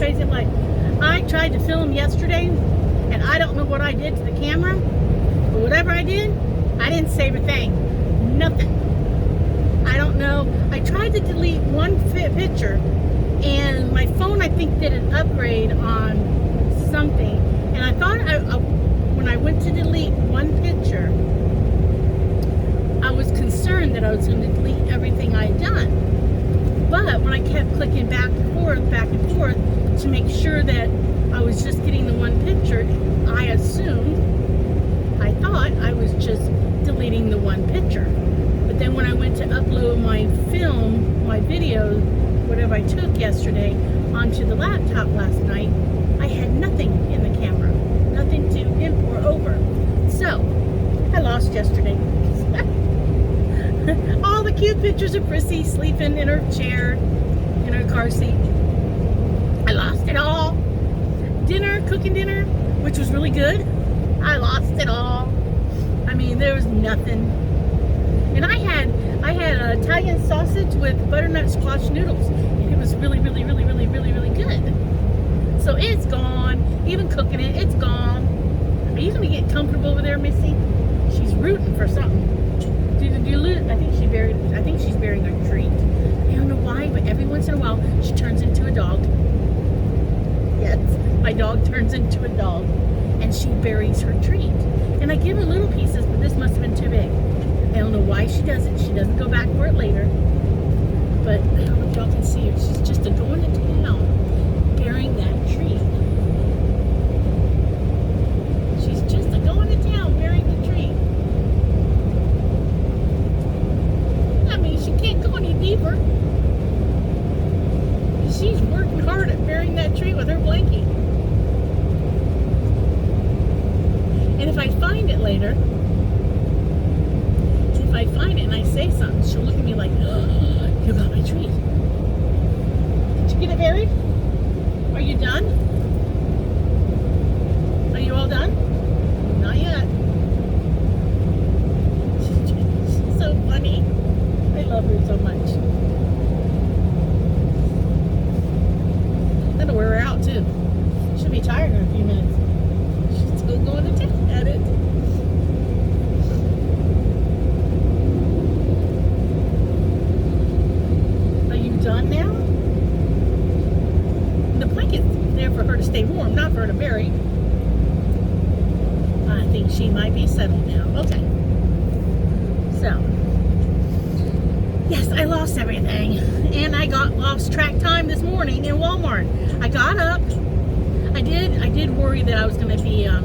crazy. Like, I tried to film yesterday, and I don't know what I did to the camera, but whatever I did, I didn't save a thing. Nothing. I don't know. I tried to delete one picture, and my phone, I think, did an upgrade on something. And I thought when I went to delete one picture, I was concerned that I was going to delete everything I had done. But when I kept clicking back and forth to make sure that I was just getting the one picture, I thought I was just deleting the one picture. But then when I went to upload my film, my video, whatever I took yesterday, onto the laptop last night, I had nothing in the camera. Nothing to import over. So, I lost yesterday. All the cute pictures of Prissy sleeping in her chair, in her car seat. I lost it all. Cooking dinner, which was really good. I lost it all. I mean, there was nothing. And I had Italian sausage with butternut squash noodles. And it was really, really, really, really, really, really good. So it's gone. Even cooking it, it's gone. Are you going to get comfortable over there, Missy? She's rooting for something. Do you lose? I think she's burying her treat. I don't know why, but every once in a while she turns into a dog. Yes, my dog turns into a dog, and she buries her treat. And I give her little pieces, but this must have been too big. I don't know why she does it. She doesn't go back for it later. But I don't know if y'all can see her. She's just going to town, burying that treat. She's just going to town, burying the treat. I mean, she can't go any deeper. She's working hard at burying that tree with her blankie. And if I find it later, and I say something, she'll look at me like, oh, you got my tree. Did you get it buried? Are you done? Are you all done? Not yet. She's so funny. I love her so much. I'm gonna wear her out too. She'll be tired in a few minutes. She's still going to town at it. Are you done now? The blanket's there for her to stay warm, not for her to bury. I think she might be settled now. Okay. So, yes, I lost everything. And I lost track time this morning in Walmart. I got up. I did worry that I was going to be, I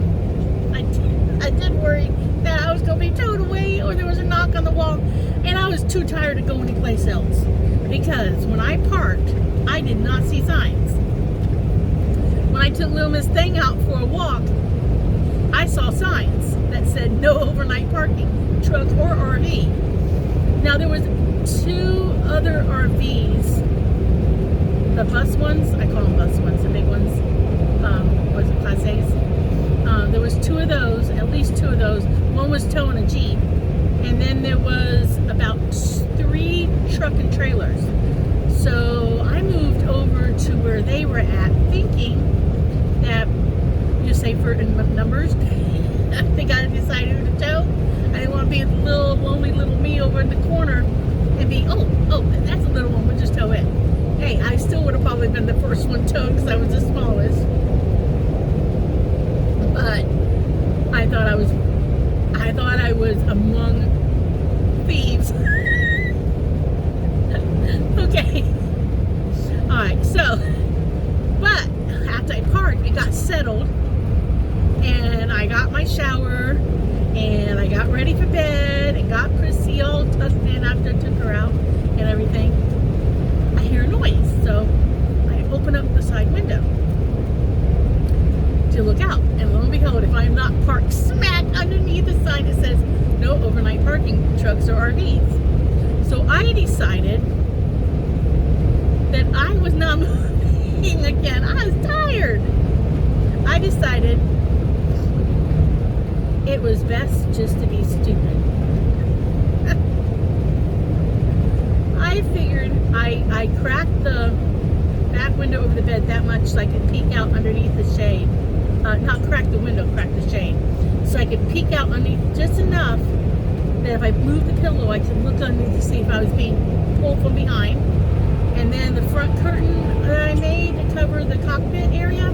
did worry that I was going to be towed away or there was a knock on the wall. And I was too tired to go anyplace else. Because when I parked, I did not see signs. When I took Little Miss Thing out for a walk, I saw signs that said no overnight parking, truck or RV. Now there was 2 other RVs, the bus ones, I call them bus ones, the big ones, was it Class A's? There was 2 of those, at least 2 of those. One was towing a Jeep, and then there was about 3 truck and trailers. So I moved over to where they were at, thinking that, just say for numbers, I think I decided who to tow. I didn't want to be a little lonely little me over in the corner and be, oh, that's a little one, we'll just tow it. Hey, I still would have probably been the first one towed because I was the smallest. But I thought I was among thieves. Okay. Alright, so, but after I parked, it got settled, and I got my shower, and I got ready for bed, and got Prissy all tucked in after I took her out and everything. I hear a noise, so I open up the side window to look out, and lo and behold, if I'm not parked smack underneath the sign that says no overnight parking, trucks or RVs. So I decided that I was not moving again. I was tired. I decided it was best just to be stupid. I figured I cracked the back window over the bed that much so I could peek out underneath the shade. Not crack the window, crack the shade. So I could peek out underneath just enough that if I moved the pillow, I could look underneath to see if I was being pulled from behind. And then the front curtain that I made to cover the cockpit area,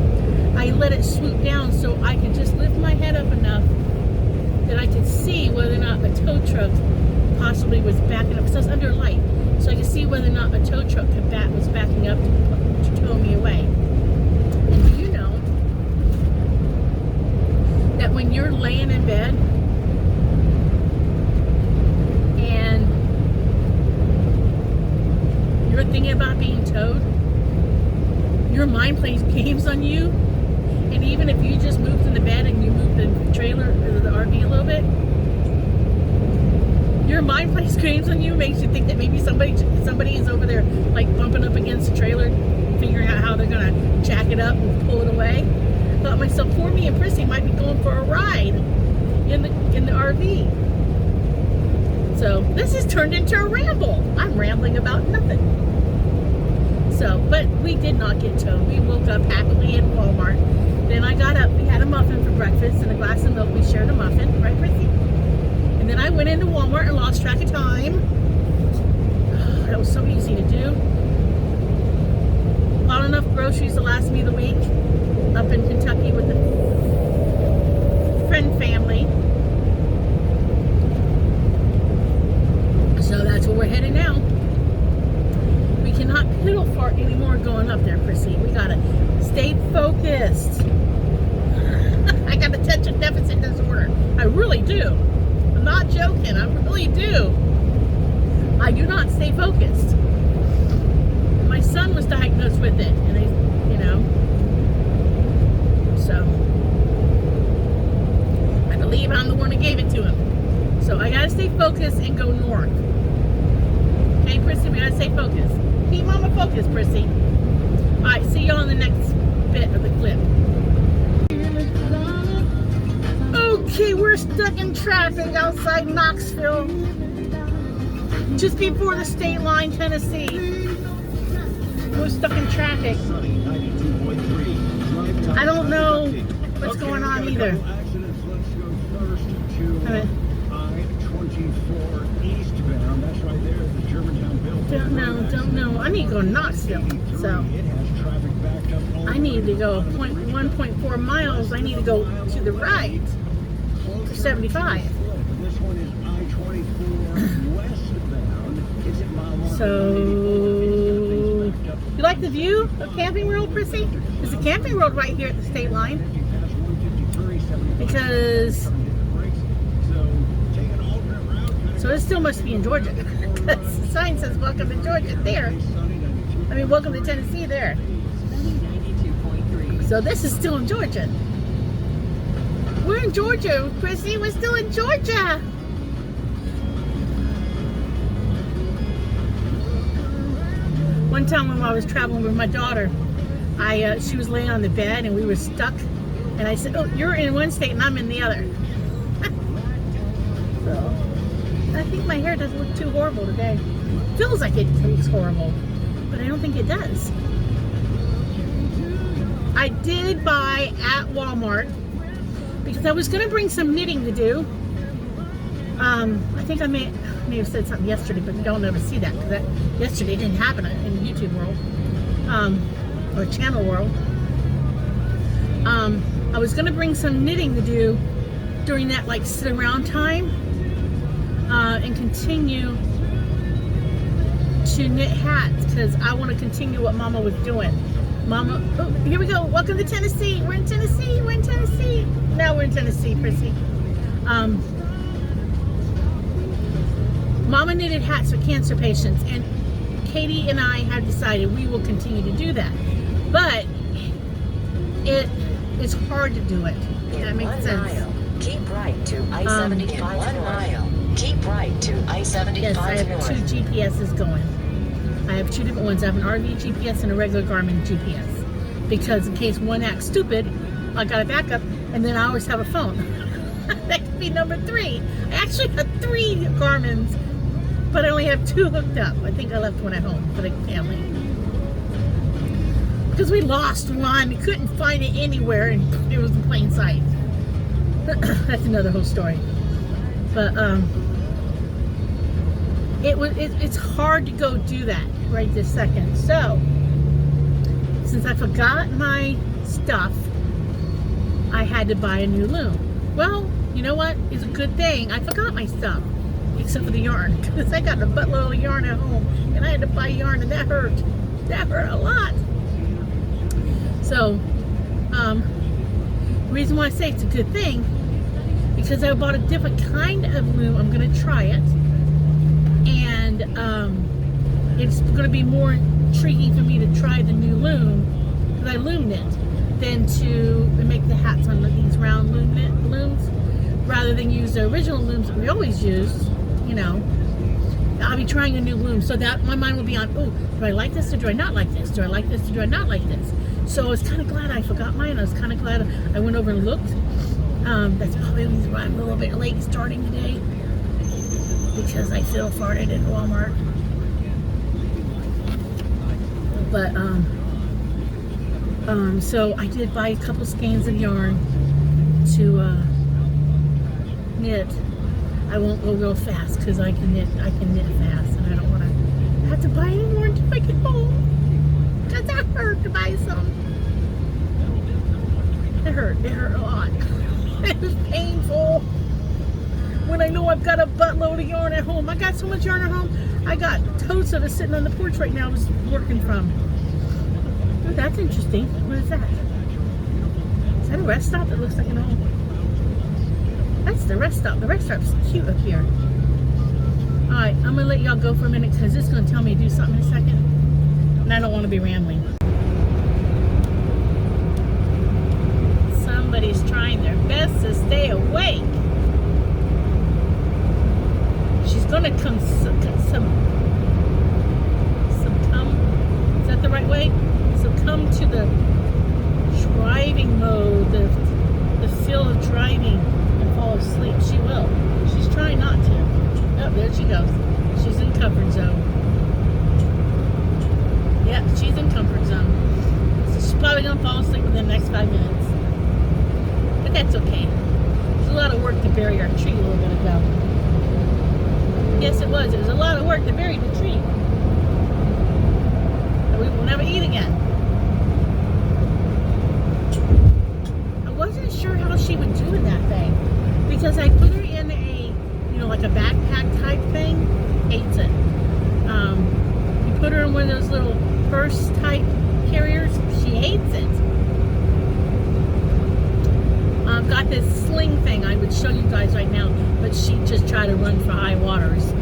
I let it swoop down so I could just lift my head up enough that I could see whether or not a tow truck possibly was backing up. Because I was under light. So I could see whether or not a tow truck was backing up to tow me away. And do you know that when you're laying in bed and you're thinking about being towed, your mind plays games on you, and even if you just moved in the bed and you moved the trailer or the RV a little bit, your mind plays games on you, makes you think that maybe somebody is over there like bumping up against the trailer, figuring out how they're gonna jack it up and pull it away. I thought myself, poor me and Prissy might be going for a ride in the RV. So this has turned into a ramble. I'm rambling about nothing. So, but we did not get towed. We woke up happily in Walmart. Then I got up, we had a muffin for breakfast and a glass of milk. We shared a muffin, right, Prissy? And then I went into Walmart and lost track of time. That was so easy to do. Bought enough groceries to last me the week up in Kentucky with the friend family. So that's where we're headed now. We cannot piddle fart anymore going up there, Prissy. We gotta stay focused. I got attention deficit disorder. I really do. I'm not joking. I really do. I do not stay focused. My son was diagnosed with it, and so I believe I'm the one who gave it to him. So I gotta stay focused and go north. Okay, Prissy, we gotta stay focused. Keep mama focused, Prissy. All right, see you on the next bit of the clip. Okay, we're stuck in traffic outside Knoxville, just before the state line, Tennessee. We're stuck in traffic. I don't know what's going on either. Don't know. I need to go to Knoxville, so I need to go 1.4 miles. I need to go to the right for 75. So, you like the view of Camping World, Prissy? There's a camping road right here at the state line. Because, so it still must be in Georgia. Because the sign says welcome to Georgia there. I mean, welcome to Tennessee there. So this is still in Georgia. We're in Georgia, Prissy. We're still in Georgia. One time when I was traveling with my daughter, she was laying on the bed and we were stuck. And I said, "Oh, you're in one state and I'm in the other." So I think my hair doesn't look too horrible today. Feels like it looks horrible, but I don't think it does. I did buy at Walmart because I was going to bring some knitting to do. I think I may have said something yesterday, but you don't ever see that because yesterday didn't happen in YouTube world or channel world. I was going to bring some knitting to do during that like sit around time and continue to knit hats because I want to continue what Mama was doing. Mama, oh, here we go. Welcome to Tennessee. We're in Tennessee. We're in Tennessee. Now we're in Tennessee, Prissy. Mama knitted hats for cancer patients, and Katie and I have decided we will continue to do that. But it's hard to do it. That makes sense. Mile, keep right to I-75 in 1 mile. Keep right to I-75 Yes, I have north. 2 GPSs going. I have 2 different ones. I have an RV GPS and a regular Garmin GPS. Because in case one acts stupid, I got a backup, and then I always have a phone. That could be number 3. I actually have 3 Garmins, but I only have 2 hooked up. I think I left one at home for the family. because we lost one. We couldn't find it anywhere, and it was in plain sight. That's another whole story. But it's hard to go do that right this second. So since I forgot my stuff, I had to buy a new loom. Well, you know what? It's a good thing I forgot my stuff, except for the yarn, because I got a buttload of yarn at home, and I had to buy yarn, and that hurt. That hurt a lot. So, the reason why I say it's a good thing, because I bought a different kind of loom. I'm going to try it, and it's going to be more intriguing for me to try the new loom, because I loomed it, than to make the hats on these round looms, rather than use the original looms that we always use. You know, I'll be trying a new loom, so that my mind will be on, oh, do I like this or do I not like this? Do I like this or do I not like this? So I was kind of glad I forgot mine. I was kind of glad I went over and looked. That's probably why I'm a little bit late starting today, because I fiddle farted at Walmart. But so I did buy a couple skeins of yarn to knit. I won't go real fast because I can knit fast, and I don't want to have to buy any more until I get home, because that hurt to buy some. It hurt a lot. It was painful when I know I've got a buttload of yarn at home. I got so much yarn at home. I got totes of it sitting on the porch right now I was working from. Oh, that's interesting. What is that? Is that a rest stop? It looks like an old... That's the rest stop. The rest stop's cute up here. Alright, I'm going to let y'all go for a minute, because it's going to tell me to do something in a second. And I don't want to be rambling. Somebody's trying their best to stay awake. She's going to succumb. Is that the right way? Succumb to the driving mode, the feel of driving, and fall asleep. She will. She's trying not to. Oh, there she goes. She's in comfort zone. Yep, she's in comfort zone. So she's probably going to fall asleep within the next 5 minutes. But that's okay. There's a lot of work to bury our tree a little bit ago. Yes, it was. It was a lot of work to bury the tree. And we will never eat again. I wasn't sure how she would do in that thing, because I put her in a, like a backpack type thing. Hates it. You put her in one of those little purse type carriers. She hates it. I've got this sling thing I would show you guys right now, but she just tried to run for high waters.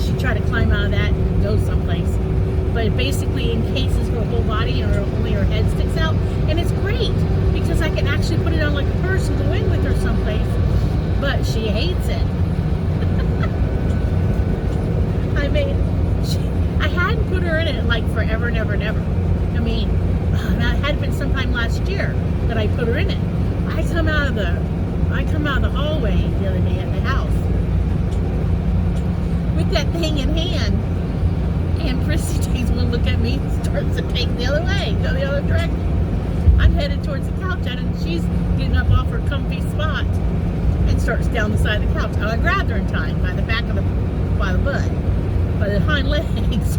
She tried to climb out of that and go someplace. But it basically encases her whole body, and only her head sticks out. And it's great, because I can actually put it on like a purse and go in with her someplace. But she hates it. I hadn't put her in it like forever and ever and ever. I mean, that had been sometime last year that I put her in it. I come out of the hallway the other day at the house with that thing in hand, and Chrissy takes one look at me and starts to take the other way, go the other direction. I'm headed towards the couch, and she's getting up off her comfy spot and starts down the side of the couch. And I grabbed her in time by the butt, by the hind legs,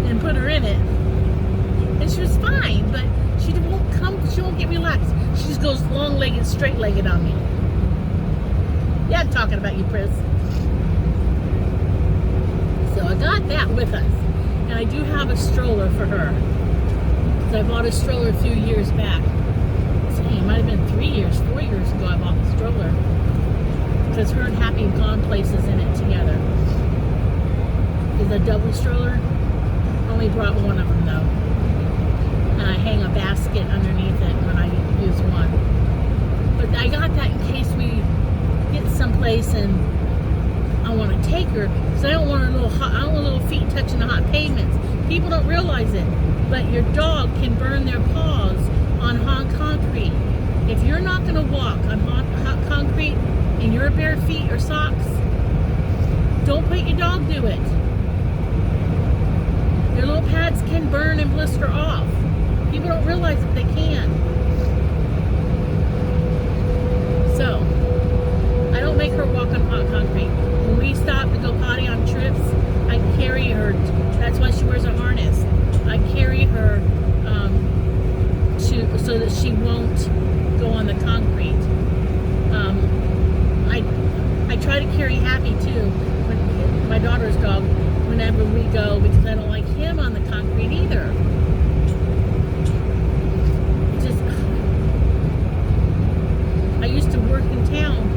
and put her in it. And she was fine, but she won't get relaxed. She just goes long-legged, straight-legged on me. Yeah, I'm talking about you, Chris. So I got that with us. And I do have a stroller for her. Because I bought a stroller a few years back. So it might have been 4 years ago I bought the stroller. Because her and Happy have gone places in it together. It's a double stroller. Only brought one of them though. And I hang a basket underneath it when I use one. But I got that in case we get someplace and I want to take her, because I don't want her little feet touching the hot pavements. People don't realize it, but your dog can burn their paws on hot concrete. If you're not going to walk on hot concrete in your bare feet or socks, don't let your dog do it. Their little pads can burn and can blister off. People don't realize that they can. So, I don't make her walk on hot concrete. When we stop to go potty on trips, I carry her. That's why she wears a harness. I carry her so that she won't go on the concrete. I try to carry Happy too, when, my daughter's dog, whenever we go, because I don't like him on the concrete either. I used to work in town,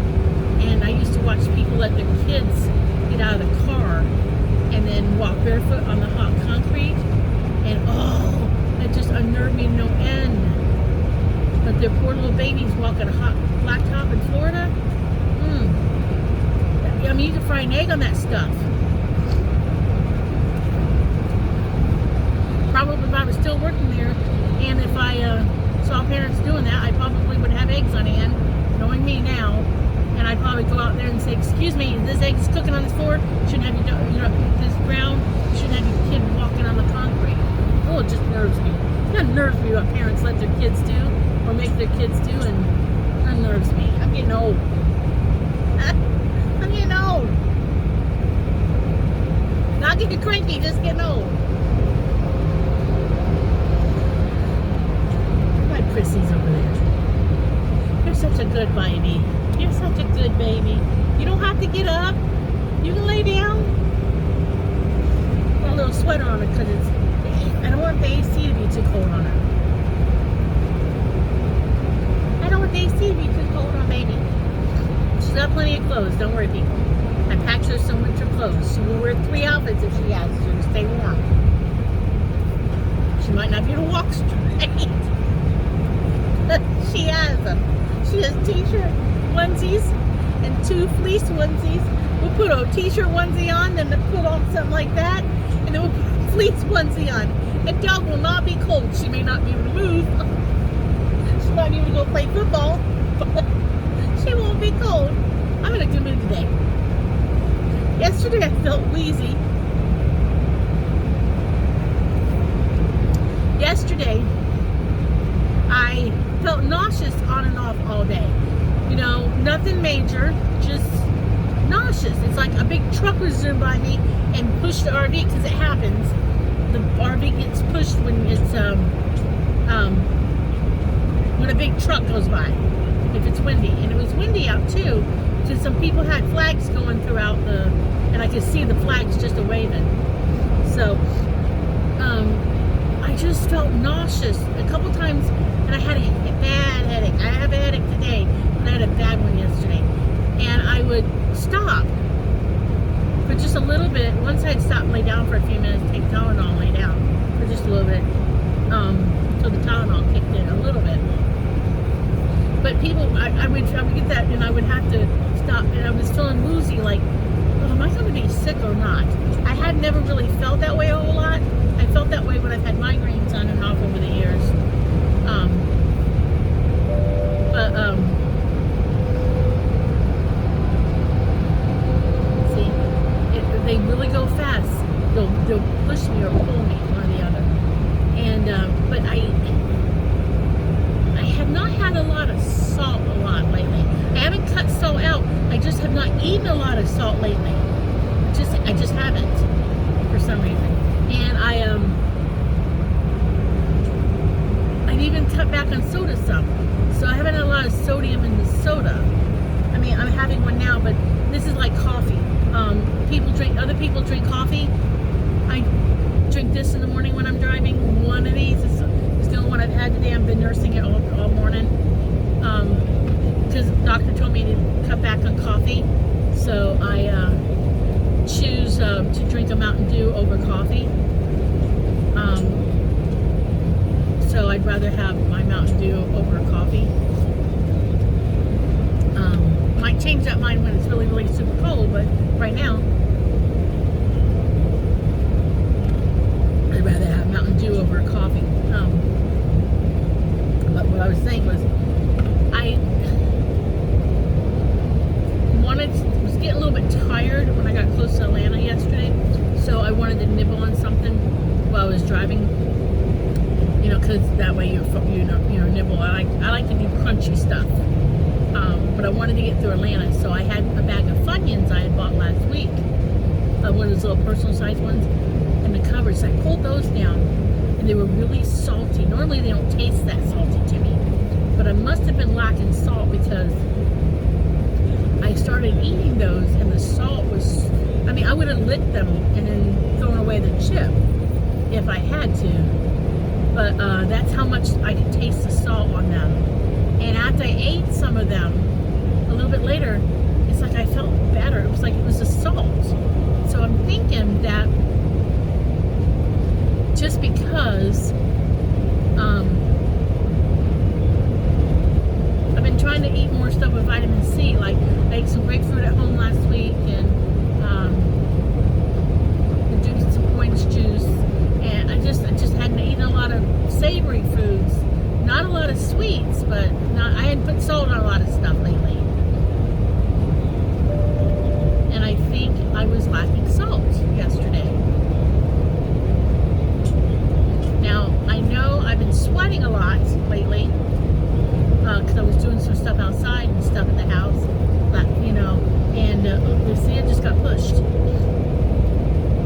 and I used to watch people let their kids get out of the car and then walk barefoot on the hot concrete, and that just unnerved me to no end. But their poor little babies walking a hot blacktop in Florida, I mean, you can fry an egg on that stuff. Probably if I was still working there, and if I saw parents doing that, I probably would have eggs on hand, knowing me now, and I'd probably go out there and say, excuse me, this egg is cooking on this floor, shouldn't have this brown, you shouldn't have your kid walking on the concrete. Oh, it just nerves me. It unnerves me what parents let their kids do, or make their kids do, and unnerves me. I'm getting old. I'm getting old. Not getting cranky, just getting old. My Prissy's over there. You're such a good baby. You're such a good baby. You don't have to get up. You can lay down. Got a little sweater on her because I don't want the AC to be too cold on her. I don't want the AC to be too cold on baby. She's got plenty of clothes. Don't worry, people. I packed her some winter clothes. She will wear 3 outfits if she has to stay warm. She might not be able to walk straight. She has them. She has t-shirt onesies and 2 fleece onesies. We'll put a t-shirt onesie on, then we'll put on something like that, and then we'll put a fleece onesie on. And dog will not be cold. She may not be able to move. She might be able to go play football, but she won't be cold. I'm in a good mood today. Yesterday I felt wheezy. Yesterday I felt nauseous on and off all day. You know, nothing major, just nauseous. It's like a big truck was zooming by me and pushed the RV, because it happens. The RV gets pushed when it's when a big truck goes by, if it's windy. And it was windy out too, because some people had flags going throughout and I could see the flags just a waving. So I just felt nauseous a couple times, and I had a bad headache. I have a headache today, but I had a bad one yesterday. And I would stop for just a little bit. Once I'd stop and lay down for a few minutes, take Tylenol and lay down for just a little bit, so the Tylenol kicked in a little bit. But people, I would get that, and I would have to stop, and I was feeling woozy, like, oh, am I going to be sick or not? I had never really felt that way a whole lot. I felt that way when I've had migraines on and off over the years. See, they really go fast. They'll push me or pull me, one or the other. And but I have not had a lot of salt lately. I haven't cut salt out. I just have not eaten a lot of salt lately. I just haven't, for some reason. And I've even cut back on soda some. So I haven't had a lot of sodium in the soda. I mean, I'm having one now, but this is like coffee. Other people drink coffee. I drink this in the morning when I'm driving. One of these is the only one I've had today. I've been nursing it all morning. Because the doctor told me to cut back on coffee. So I choose to drink a Mountain Dew over coffee. So I'd rather have my Mountain Dew over coffee. Might change that mind when it's really, really super cold, but right now, I'd rather have Mountain Dew over coffee. But what I was saying was, I was getting a little bit tired when I got close to Atlanta yesterday, so I wanted to nibble on something. while I was driving. Because that way you nibble. I like to do crunchy stuff. But I wanted to get through Atlanta, so I had a bag of Funyuns I had bought last week. One of those little personal size ones, and the covers. I pulled those down, and they were really salty. Normally they don't taste that salty to me, but I must have been lacking salt because I started eating those, and the salt was. I mean, I would have licked them and then thrown away the chip if I had to. But that's how much I could taste the salt on them. And after I ate some of them, a little bit later, it's like I felt better. It was like it was the salt. So I'm thinking that just because I've been trying to eat more stuff with vitamin C, like I ate some grapefruit at home last week and drinking some orange juice. And I just hadn't eaten a lot of savory foods, not a lot of sweets, but I hadn't put salt on a lot of stuff lately. And I think I was lacking salt yesterday. Now I know I've been sweating a lot lately because I was doing some stuff outside and stuff in the house, and the sand just got pushed.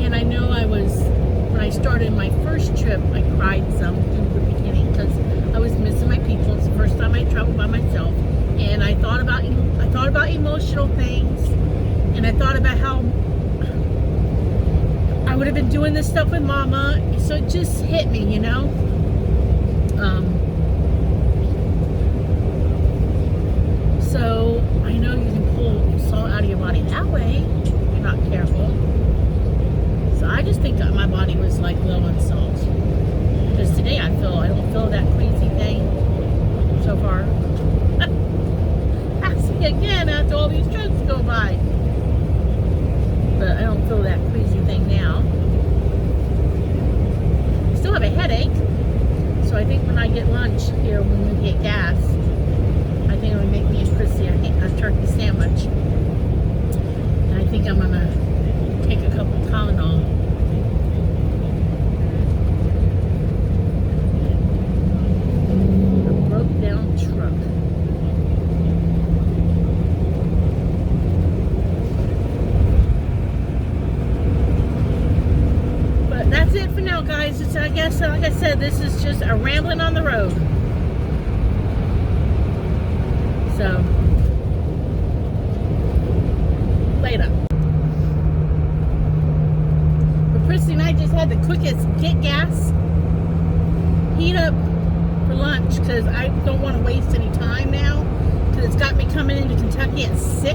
And I know when I started my first trip, I cried some in the beginning because I was missing my people. It's the first time I traveled by myself, and I thought about emotional things, and I thought about how I would have been doing this stuff with Mama. So it just hit me, So I know you can pull salt out of your body that way if you're not careful. So I just think that my body was like low on salt. Because today I don't feel that queasy thing so far. Ask me again after all these drugs go by. But I don't feel that queasy thing now. I still have a headache. So I think when I get lunch here, when we get gas, I think I'm going to make me and Chrissy a turkey sandwich. And I think I'm going to take a couple Tylenol. A broke down truck. But that's it for now, guys. I guess, like I said, this is just a rambling on the road. So, later. But Christy and I just had the quickest get gas, heat up for lunch because I don't want to waste any time now because it's got me coming into Kentucky at 6.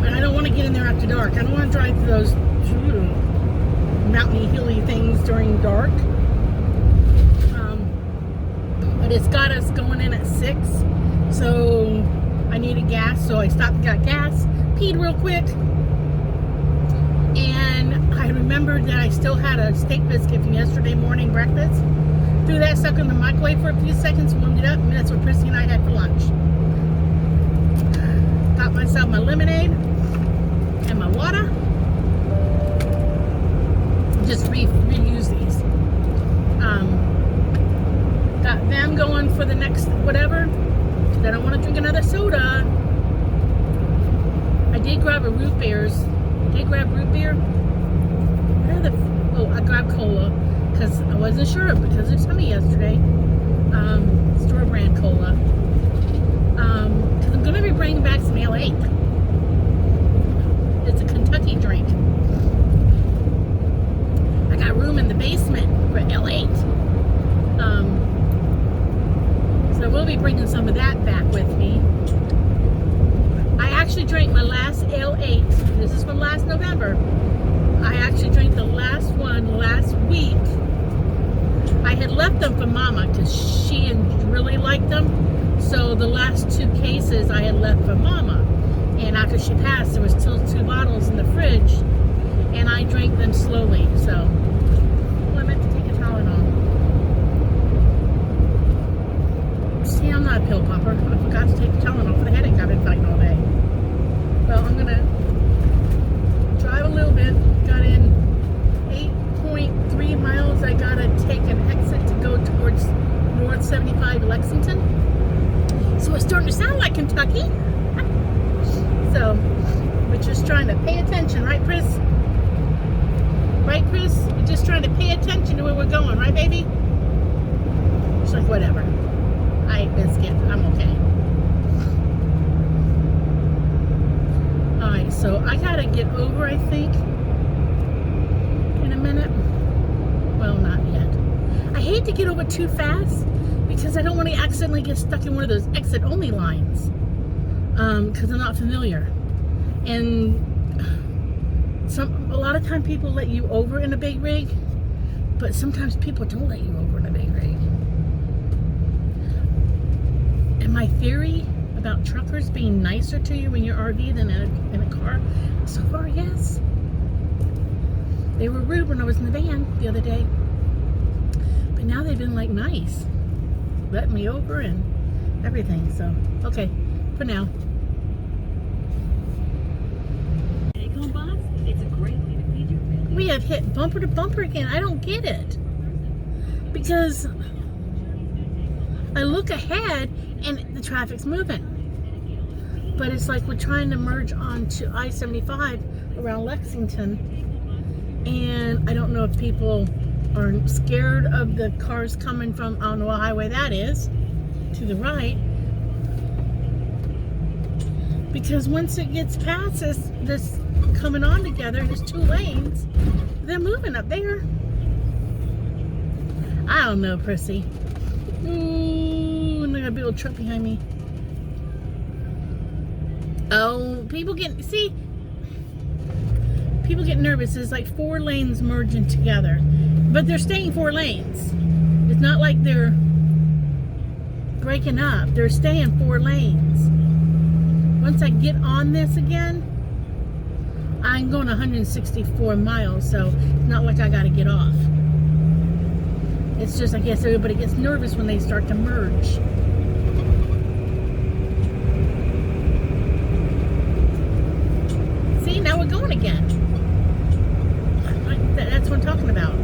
And I don't want to get in there after dark. I don't want to drive through those mountainy, hilly things during dark. But it's got us going in at 6, so I needed gas, so I stopped and got gas, peed real quick, and I remembered that I still had a steak biscuit from yesterday morning breakfast. Threw that sucker in the microwave for a few seconds, warmed it up, and that's what Christy and I had for lunch. Got myself my lemonade and my water. Just reuse these. Got them going for the next whatever. I don't want to drink another soda. I did grab a root beers. Did I grab root beer? I grabbed cola because I wasn't sure because it was sunny yesterday. Store brand cola. Because I'm going to be bringing back some L8. It's a Kentucky drink. I got room in the basement for L8. So I will be bringing some of that back with me. I actually drank my last L8. This is from last November. I actually drank the last one last week. I had left them for Mama because she really liked them. So the last 2 cases I had left for Mama. And after she passed, there was still 2 bottles in the fridge. And I drank them slowly. So, I meant to take a Tylenol. See, I'm not a pill popper. I forgot to take the Tylenol for the headache I've been fighting all day. Well, I'm going to drive a little bit. Got in 8 Lexington. So it's starting to sound like Kentucky. So we're just trying to pay attention, right, Chris? Right, Chris? We're just trying to pay attention to where we're going, right, baby? She's like, whatever. I ate biscuit. I'm okay. Alright, so I gotta get over, I think, in a minute. Well, not yet. I hate to get over too fast because I don't want to accidentally get stuck in one of those exit only lines. Because I'm not familiar. And a lot of time people let you over in a big rig, but sometimes people don't let you over in a big rig. And my theory about truckers being nicer to you in your RV than in a car, so far, yes. They were rude when I was in the van the other day, but now they've been like nice, letting me over and everything. So okay, for now. We have hit bumper to bumper again. I don't get it. Because I look ahead and the traffic's moving. But it's like we're trying to merge onto I-75 around Lexington. And I don't know if people are scared of the cars coming from, I don't know what highway that is, to the right. Because once it gets past this coming on together, there's 2 lanes, they're moving up there. I don't know, Prissy. Ooh, and I got a big old truck behind me. Oh, people get nervous. It's like 4 lanes merging together, but they're staying 4 lanes. It's not like they're breaking up. They're staying 4 lanes. Once I get on this again, I'm going 164 miles, so it's not like I got to get off. It's just, I guess everybody gets nervous when they start to merge. See, now we're going again. That's what I'm talking about.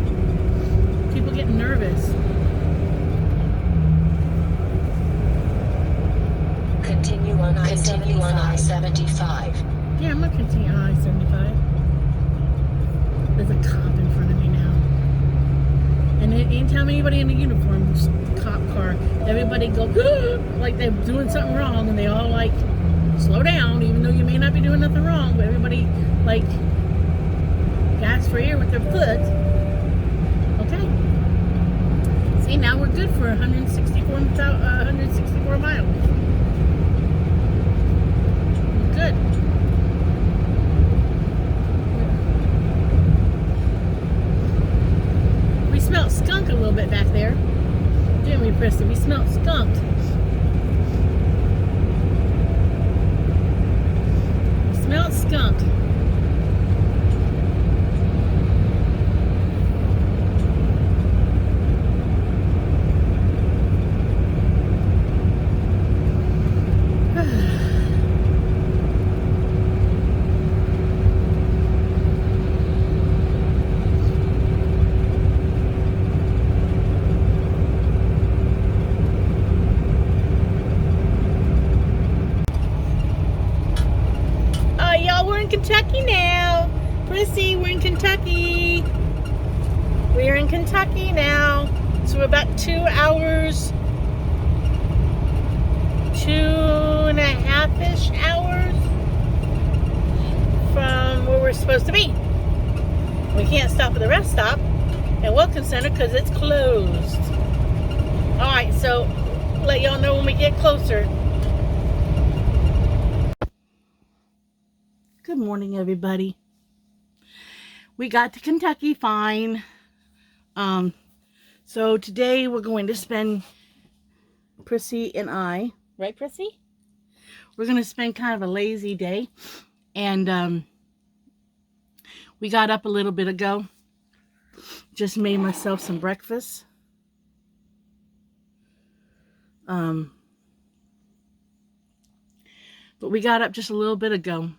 People getting nervous. Continue on I-75. Yeah, I'm going to continue on I-75. There's a cop in front of me now. And anytime anybody in a uniform cop car, everybody go, like they're doing something wrong, and they all like, slow down, even though you may not be doing nothing wrong, but everybody like gas for air with their foot. Okay. See, now we're good for 164 miles. Good. We smelled skunk a little bit back there, didn't we, Preston? We smelled skunk. We smelled skunk. Kentucky now. Prissy, we're in Kentucky. We're in Kentucky now. So we're about 2 hours, 2.5-ish hours from where we're supposed to be. We can't stop at the rest stop at Welcome Center because it's closed. Alright, so let y'all know when we get closer. Good morning, everybody. We got to Kentucky fine. So today we're going to spend, Prissy and I, right, Prissy? We're going to spend kind of a lazy day. And we got up a little bit ago. Just made myself some breakfast. But we got up just a little bit ago.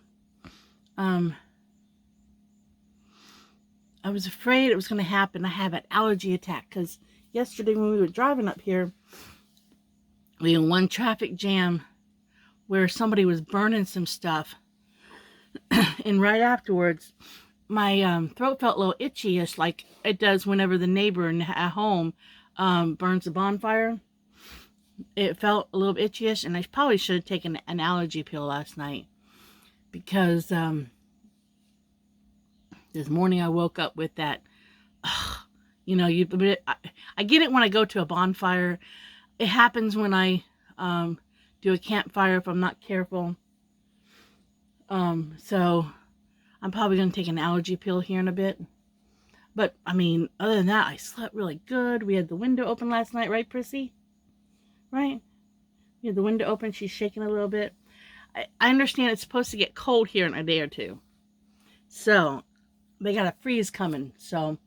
I was afraid it was going to happen. I have an allergy attack because yesterday when we were driving up here, We had one traffic jam where somebody was burning some stuff, and right afterwards, my throat felt a little itchy, just like it does whenever the neighbor at home burns a bonfire. It felt a little itchy-ish, and I probably should have taken an allergy pill last night, because this morning I woke up with that. You know, I get it when I go to a bonfire. It happens when I do a campfire if I'm not careful. So I'm probably going to take an allergy pill here in a bit. But, I mean, other than that, I slept really good. We had the window open last night, right, Prissy? Right? We had the window open. She's shaking a little bit. I understand it's supposed to get cold here in a day or two. So, they got a freeze coming. So,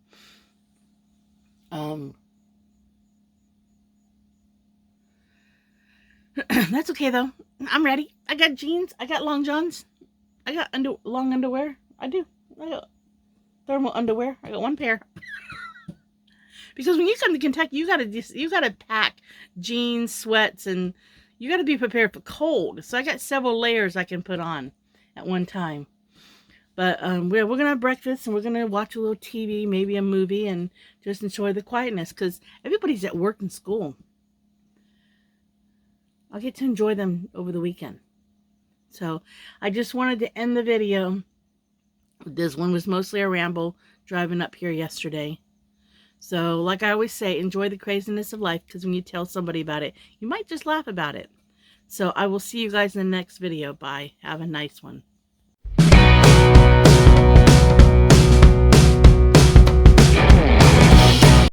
that's okay, though. I'm ready. I got jeans. I got long johns. I got long underwear. I do. I got thermal underwear. I got one pair. Because when you come to Kentucky, you gotta pack jeans, sweats, and you gotta be prepared for cold. So I got several layers I can put on at one time. But we're gonna have breakfast, and we're gonna watch a little TV, maybe a movie, and just enjoy the quietness, because everybody's at work and school. I'll get to enjoy them over the weekend. So I just wanted to end the video. This one was mostly a ramble driving up here yesterday. So like I always say, enjoy the craziness of life, because when you tell somebody about it, you might just laugh about it. So I will see you guys in the next video. Bye. Have a nice one.